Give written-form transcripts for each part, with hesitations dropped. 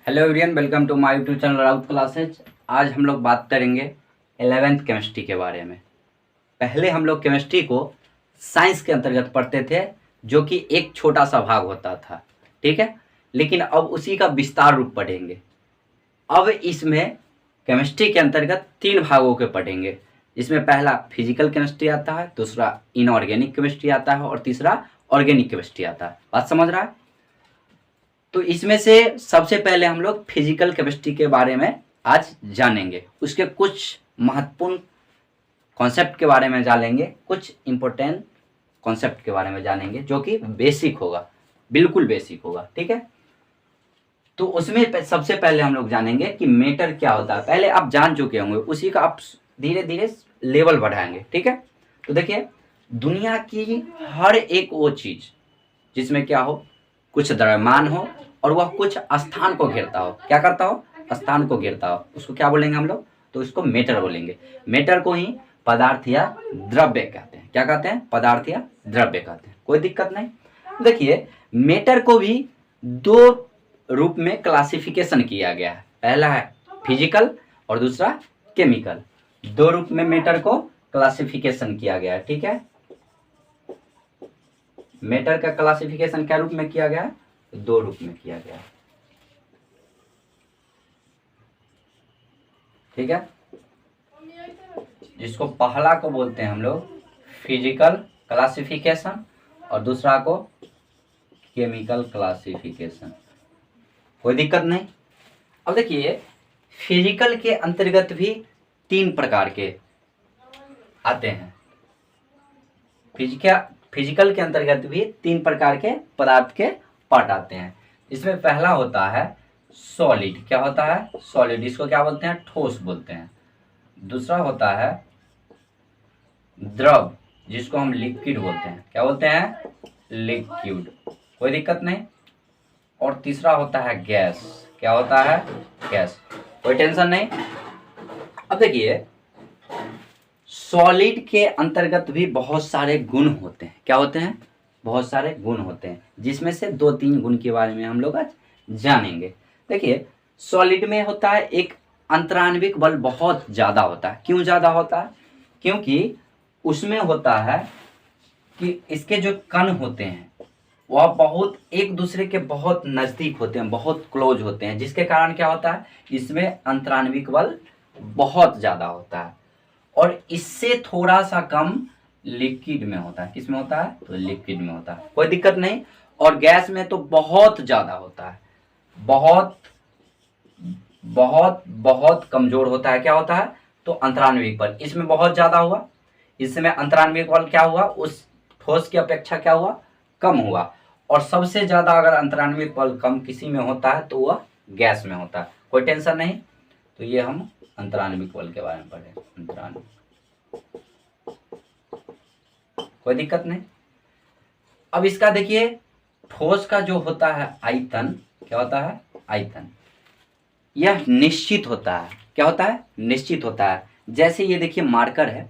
Hello everyone, welcome to my YouTube channel Raut classes. आज हम लोग बात करेंगे 11th केमिस्ट्री के बारे में। पहले हम लोग केमिस्ट्री को साइंस के अंतर्गत पढ़ते थे, जो कि एक छोटा सा भाग होता था, ठीक है। लेकिन अब उसी का विस्तार रूप पढ़ेंगे। अब इसमें केमिस्ट्री के अंतर्गत 3 भागों के पढ़ेंगे। इसमें पहला फिजिकल केमिस्ट्री आता है, दूसरा इनऑर्गेनिक केमिस्ट्री आता है और तीसरा ऑर्गेनिक केमिस्ट्री आता है। बात समझ रहा है? तो इसमें से सबसे पहले हम लोग फिजिकल केमिस्ट्री के बारे में आज जानेंगे। उसके कुछ महत्वपूर्ण कॉन्सेप्ट के बारे में जानेंगे, कुछ इम्पोर्टेंट कॉन्सेप्ट के बारे में जानेंगे, जो कि बेसिक होगा, बिल्कुल बेसिक होगा, ठीक है। तो उसमें सबसे पहले हम लोग जानेंगे कि मैटर क्या होता है। पहले आप जान चुके होंगे, उसी का आप धीरे धीरे लेवल बढ़ाएंगे, ठीक है। तो देखिए, दुनिया की हर एक वो चीज़ जिसमें क्या हो, कुछ द्रव्यमान हो और वह कुछ स्थान को घेरता हो, क्या करता हो, स्थान को घेरता हो, उसको क्या बोलेंगे हम लोग? तो इसको मैटर बोलेंगे। मैटर को ही पदार्थ या द्रव्य कहते हैं। क्या कहते हैं? पदार्थ या द्रव्य कहते हैं। कोई दिक्कत नहीं। देखिए, मैटर को भी 2 रूप में क्लासिफिकेशन किया गया है। पहला है फिजिकल और दूसरा केमिकल। 2 रूप में मैटर को क्लासिफिकेशन किया गया है, ठीक है। मैटर का क्लासिफिकेशन क्या रूप में किया गया है? 2 रूप में किया गया है, ठीक है। जिसको पहला को बोलते हैं हम लोग फिजिकल क्लासिफिकेशन और दूसरा को केमिकल क्लासिफिकेशन। कोई दिक्कत नहीं। अब देखिए, फिजिकल के अंतर्गत भी 3 प्रकार के आते हैं। फिजिकल के अंतर्गत भी 3 प्रकार के पदार्थ के पार्ट आते हैं। इसमें पहला होता है सॉलिड। क्या होता है? सॉलिड। इसको क्या बोलते हैं? ठोस बोलते हैं। दूसरा होता है द्रव, जिसको हम लिक्विड बोलते हैं। क्या बोलते हैं? लिक्विड। कोई दिक्कत नहीं। और तीसरा होता है गैस। क्या होता है? गैस। कोई टेंशन नहीं। अब देखिए, सॉलिड के अंतर्गत भी बहुत सारे गुण होते हैं। क्या होते हैं? बहुत सारे गुण होते हैं, जिसमें से 2-3 गुण के बारे में हम लोग आज जानेंगे। देखिए, सॉलिड में होता है एक अंतराण्विक बल बहुत ज़्यादा होता है। क्यों ज़्यादा होता है? क्योंकि उसमें होता है कि इसके जो कण होते हैं वह बहुत एक दूसरे के बहुत नज़दीक होते हैं, बहुत क्लोज होते हैं, जिसके कारण क्या होता है, इसमें अंतराण्विक बल बहुत ज़्यादा होता है। और इससे थोड़ा सा कम लिक्विड में होता है। किस में होता है? तो लिक्विड में होता है। कोई दिक्कत नहीं। और गैस में तो बहुत ज़्यादा होता है, बहुत बहुत बहुत कमज़ोर होता है। क्या होता है? तो अंतराण्विक बल इसमें बहुत ज़्यादा हुआ, इसमें अंतराण्विक बल क्या हुआ, उस ठोस की अपेक्षा क्या हुआ, कम हुआ। और सबसे ज़्यादा अगर अंतराण्विक बल कम किसी में होता है तो वह गैस में होता है। कोई टेंशन नहीं। तो ये हम अंतराण्विक बल के बारे में पढ़े। अंतराण्विक, कोई दिक्कत नहीं। अब इसका देखिए, ठोस का जो होता है आयतन, क्या होता है? आयतन। यह निश्चित होता है। क्या होता है? निश्चित होता है। जैसे ये देखिए मार्कर है,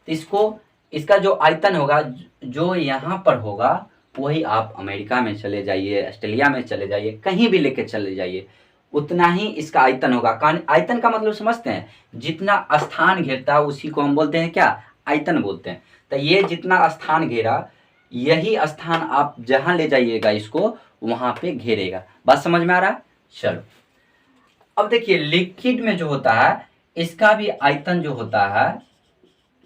तो इसका जो आयतन होगा, जो यहाँ पर होगा, वही आप अमेरिका में चले जाइए, ऑस्ट्रेलिया में चले जाइए, कहीं भी लेके चले जाइए, उतना ही इसका आयतन होगा। आयतन का मतलब समझते हैं? जितना स्थान घेरता है उसी को हम बोलते हैं क्या? आयतन बोलते हैं। तो ये जितना स्थान घेरा, यही स्थान आप जहाँ ले जाइएगा इसको, वहाँ पे घेरेगा। बात समझ में आ रहा है? चलो, अब देखिए, लिक्विड में जो होता है, इसका भी आयतन जो होता है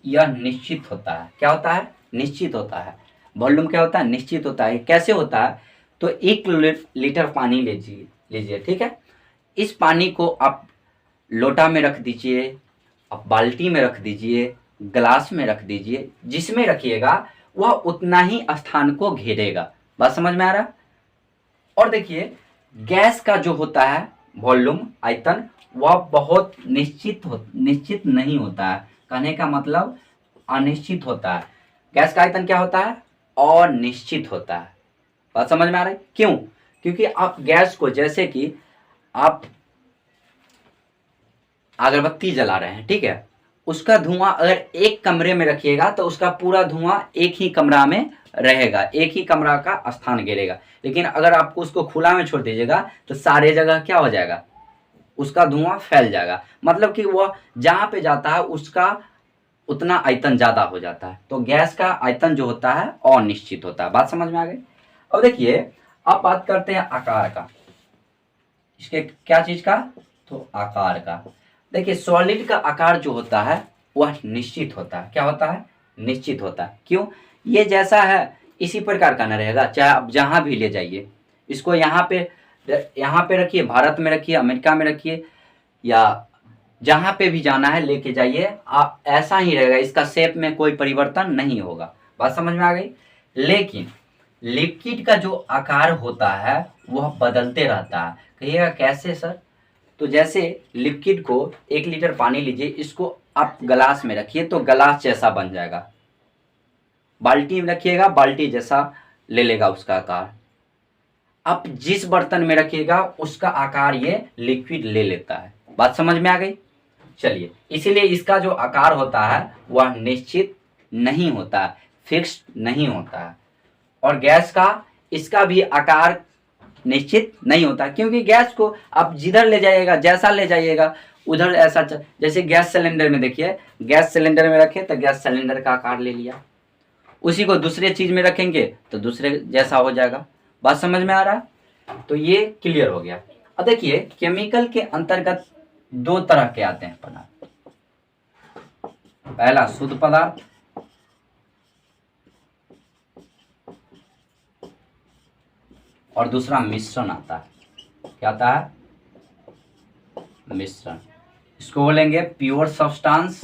यह निश्चित होता है। क्या होता है? निश्चित होता है। वॉल्यूम क्या होता है? निश्चित होता है। कैसे होता है? तो 1 लीटर पानी लीजिए, ठीक है। इस पानी को आप लोटा में रख दीजिए, आप बाल्टी में रख दीजिए, ग्लास में रख दीजिए, जिसमें रखिएगा वह उतना ही स्थान को घेरेगा। बात समझ में आ रहा? और देखिए, गैस का जो होता है वॉल्यूम, आयतन, वह बहुत निश्चित नहीं होता है। कहने का मतलब अनिश्चित होता है। गैस का आयतन क्या होता है? अनिश्चित होता है। बात समझ में आ रहा है? क्यों? क्योंकि आप गैस को, जैसे कि आप अगरबत्ती जला रहे हैं, ठीक है, उसका धुआं अगर एक कमरे में रखिएगा तो उसका पूरा धुआं एक ही कमरा में रहेगा, एक ही कमरा का स्थान घेरेगा। लेकिन अगर आपको उसको खुला में छोड़ दीजिएगा तो सारे जगह क्या हो जाएगा, उसका धुआं फैल जाएगा। मतलब कि वह जहाँ पे जाता है उसका उतना आयतन ज़्यादा हो जाता है। तो गैस का आयतन जो होता है अनिश्चित होता है। बात समझ में आ गई। अब देखिए, अब बात करते हैं आकार का। इसके क्या चीज़ का, तो आकार का। देखिए, सॉलिड का आकार जो होता है वह निश्चित होता है। क्या होता है, निश्चित होता है। क्यों, ये जैसा है इसी प्रकार का न रहेगा, चाहे आप जहाँ भी ले जाइए इसको। यहाँ पे रखिए, भारत में रखिए, अमेरिका में रखिए, या जहाँ पे भी जाना है लेके जाइए, आप ऐसा ही रहेगा, इसका शेप में कोई परिवर्तन नहीं होगा। बात समझ में आ गई। लेकिन लिक्विड का जो आकार होता है वह बदलते रहता है। कहिएगा कैसे सर, तो जैसे लिक्विड को 1 लीटर पानी लीजिए, इसको आप गिलास में रखिए तो गिलास जैसा बन जाएगा। बाल्टी में रखिएगा, बाल्टी जैसा ले लेगा उसका आकार। आप जिस बर्तन में रखिएगा उसका आकार ये लिक्विड ले लेता है। बात समझ में आ गई। चलिए, इसीलिए इसका जो आकार होता है वह निश्चित नहीं होता है, फिक्स्ड नहीं होता है। और गैस का, इसका भी आकार निश्चित नहीं होता, क्योंकि गैस को आप जिधर ले जाइएगा, जैसा ले जाइएगा उधर ऐसा जैसे गैस सिलेंडर में देखिए, गैस सिलेंडर में रखे तो गैस सिलेंडर का आकार ले लिया, उसी को दूसरे चीज में रखेंगे तो दूसरे जैसा हो जाएगा। बात समझ में आ रहा है। तो ये क्लियर हो गया। अब देखिए, केमिकल के अंतर्गत 2 तरह के आते हैं पदार्थ। पहला शुद्ध पदार्थ, और दूसरा मिश्रण आता है। क्या आता है, मिश्रण। इसको बोलेंगे प्योर सब्सटेंस,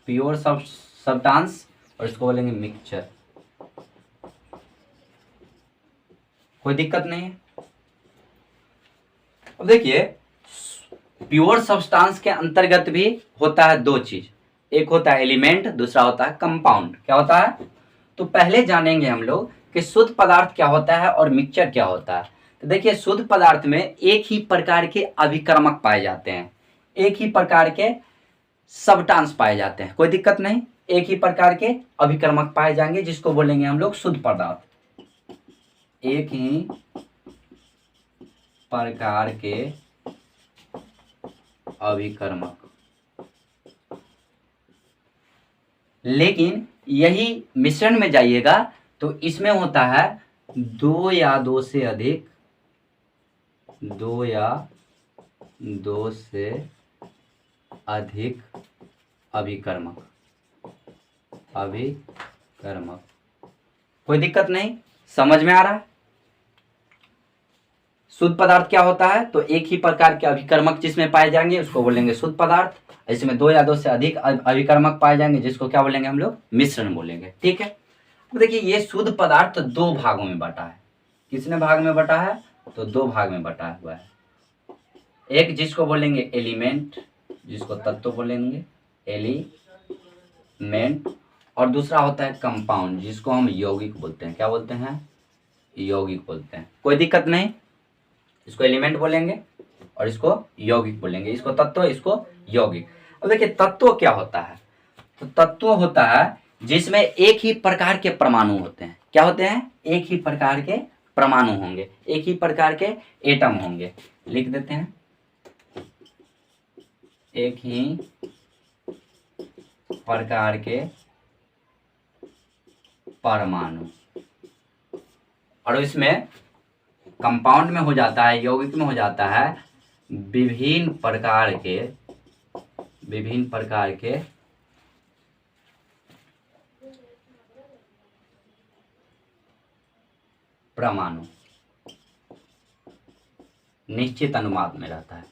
प्योर सब्सटेंस, और इसको बोलेंगे मिक्सचर। कोई दिक्कत नहीं है। अब देखिए, प्योर सब्सटेंस के अंतर्गत भी होता है 2 चीज, एक होता है एलिमेंट, दूसरा होता है कंपाउंड। क्या होता है, तो पहले जानेंगे हम लोग कि शुद्ध पदार्थ क्या होता है और मिक्सचर क्या होता है। तो देखिए, शुद्ध पदार्थ में एक ही प्रकार के अभिकर्मक पाए जाते हैं, एक ही प्रकार के सब्सटेंस पाए जाते हैं। कोई दिक्कत नहीं, एक ही प्रकार के अभिकर्मक पाए जाएंगे, जिसको बोलेंगे हम लोग शुद्ध पदार्थ। एक ही प्रकार के अभिकर्मक। लेकिन यही मिश्रण में जाइएगा तो इसमें होता है 2 या 2 से अधिक, 2 या 2 से अधिक अभिकर्मक। कोई दिक्कत नहीं, समझ में आ रहा है। शुद्ध पदार्थ क्या होता है, तो एक ही प्रकार के अभिकर्मक जिसमें पाए जाएंगे उसको बोलेंगे शुद्ध पदार्थ। इसमें 2 या 2 से अधिक अभिकर्मक पाए जाएंगे जिसको क्या बोलेंगे हम लोग, मिश्रण बोलेंगे। ठीक है। अब देखिए, ये शुद्ध पदार्थ 2 भागों में बटा है। कितने भाग में बटा है, तो 2 भाग में बटा हुआ है। एक जिसको बोलेंगे एलिमेंट, जिसको तत्व बोलेंगे एलिमेंट, और दूसरा होता है कंपाउंड, जिसको हम यौगिक बोलते हैं। क्या बोलते हैं, यौगिक बोलते हैं। कोई दिक्कत नहीं, इसको एलिमेंट बोलेंगे और इसको यौगिक बोलेंगे, इसको तत्व, इसको यौगिक। अब देखिए, तत्व क्या होता है, तो तत्व होता है जिसमें एक ही प्रकार के परमाणु होते हैं। क्या होते हैं, एक ही प्रकार के परमाणु होंगे, एक ही प्रकार के एटम होंगे। लिख देते हैं, एक ही प्रकार के परमाणु। और इसमें कंपाउंड में हो जाता है, यौगिक में हो जाता है विभिन्न प्रकार के परमाणु, निश्चित अनुपात में रहता है।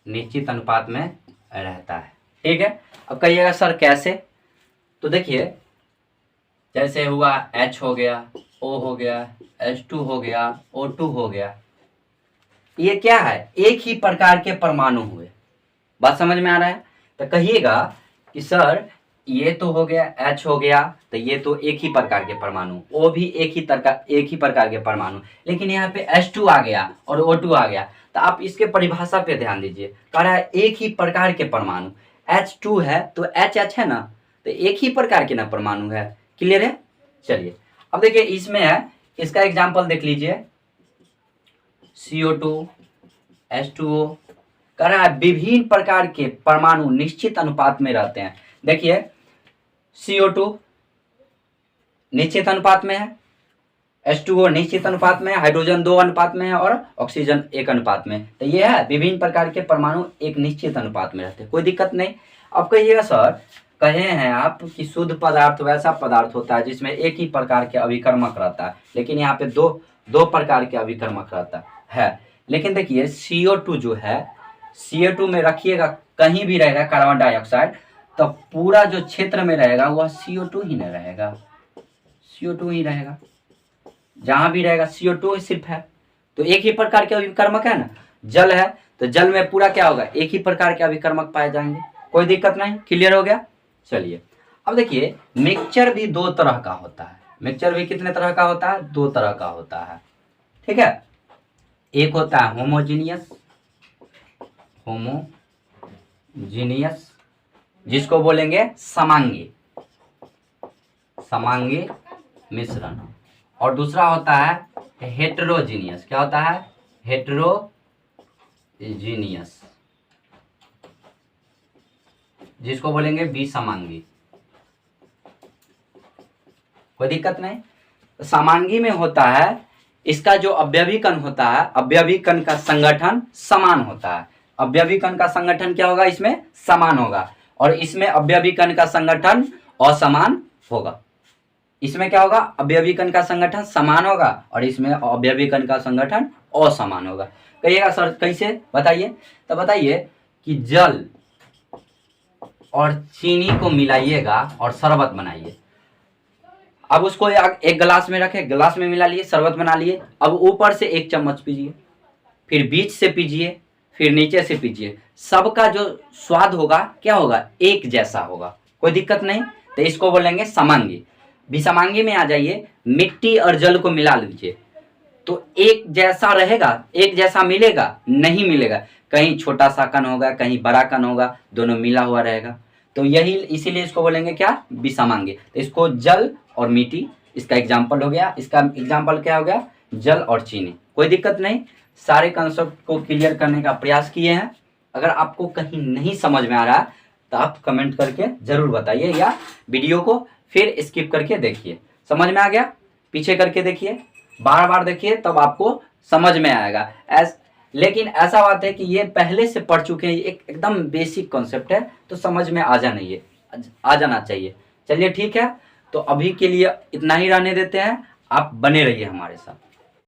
निश्चित अनुपात में रहता है। ठीक है। अब कहिएगा सर कैसे, तो देखिए, जैसे हुआ H हो गया, O हो गया, H2 हो गया, O2 हो गया, ये क्या है, एक ही प्रकार के परमाणु हुए। बात समझ में आ रहा है। तो कहिएगा कि सर ये तो हो गया H हो गया, तो ये तो एक ही प्रकार के परमाणु, O भी एक ही प्रकार के परमाणु, लेकिन यहाँ पे H2 आ गया और O2 आ गया। तो आप इसके परिभाषा पे ध्यान दीजिए, कह रहा है एक ही प्रकार के परमाणु, H2 है तो HH है ना, तो एक ही प्रकार के ना परमाणु है। क्लियर है? चलिए अब देखिए इसमें है, इसका एग्जाम्पल देख लीजिए, CO2 H2O, कह रहा है विभिन्न प्रकार के परमाणु निश्चित अनुपात में रहते हैं। देखिए CO2 निश्चित अनुपात में है, H2O निश्चित अनुपात में है, हाइड्रोजन 2 अनुपात में है और ऑक्सीजन 1 अनुपात में। तो ये है विभिन्न प्रकार के परमाणु एक निश्चित अनुपात में रहते हैं, कोई दिक्कत नहीं। अब कहिएगा सर कहे हैं आप कि शुद्ध पदार्थ वैसा पदार्थ होता है जिसमें एक ही प्रकार के अभिकर्मक रहता है, लेकिन यहाँ पे दो प्रकार के अभिकर्मक रहता है। लेकिन देखिए CO2 जो है, CO2 में रखिएगा कहीं भी रहेगा कार्बन डाइऑक्साइड, तो पूरा जो क्षेत्र में रहेगा वह CO2 ही नहीं रहेगा, CO2 ही रहेगा, जहां भी रहेगा CO2 ही सिर्फ है। तो एक ही प्रकार के अभिकर्मक है ना, जल है तो जल में पूरा क्या होगा, एक ही प्रकार के अभिकर्मक पाए जाएंगे, कोई दिक्कत नहीं। क्लियर हो गया? चलिए अब देखिए मिक्सचर भी दो तरह का होता है। मिक्सचर भी कितने तरह का होता है? दो तरह का होता है, ठीक है। एक होता है होमोजीनियस जिसको बोलेंगे समांगी मिश्रण, और दूसरा होता है हेटेरोजीनियस। क्या होता है? हेटेरोजीनियस, जिसको बोलेंगे विसमांगी। कोई दिक्कत नहीं। समांगी में होता है, इसका जो अवयवी कण होता है, अवयवी कण का संगठन समान होता है। अवयवी कण का संगठन क्या होगा? इसमें समान होगा, और इसमें अवयवी कण का संगठन असमान होगा। इसमें क्या होगा? अवयवी कण का संगठन समान होगा और इसमें अवयवी कण का संगठन असमान होगा। कहिएगा सर कैसे, बताइए। तो बताइए कि जल और चीनी को मिलाइएगा और शरबत बनाइए। अब उसको एक गिलास में रखे, गिलास में मिला लिए, शरबत बना लिए। अब ऊपर से 1 चम्मच पीजिए, फिर बीच से पीजिए, फिर नीचे से पीजिए। सबका जो स्वाद होगा क्या होगा? एक जैसा होगा, कोई दिक्कत नहीं। तो इसको बोलेंगे समांगी। विसमांगी में आ जाइए, मिट्टी और जल को मिला लीजिए तो एक जैसा रहेगा, एक जैसा मिलेगा? नहीं मिलेगा, कहीं छोटा सा कण होगा, कहीं बड़ा कण होगा, दोनों मिला हुआ रहेगा। तो यही इसीलिए इसको बोलेंगे क्या? विसमांगी। तो इसको जल और मिट्टी, इसका एग्जाम्पल हो गया। इसका एग्जाम्पल क्या हो गया? जल और चीनी। कोई दिक्कत नहीं, सारे कंसेप्ट को क्लियर करने का प्रयास किए हैं। अगर आपको कहीं नहीं समझ में आ रहा तो आप कमेंट करके जरूर बताइए, या वीडियो को फिर स्किप करके देखिए। समझ में आ गया? पीछे करके देखिए, बार बार देखिए, तब आपको समझ में आएगा। लेकिन ऐसा बात है कि ये पहले से पढ़ चुके हैं, एकदम बेसिक कॉन्सेप्ट है, तो समझ में आ जाना चाहिए। चलिए ठीक है, तो अभी के लिए इतना ही रहने देते हैं। आप बने रहिए हमारे साथ।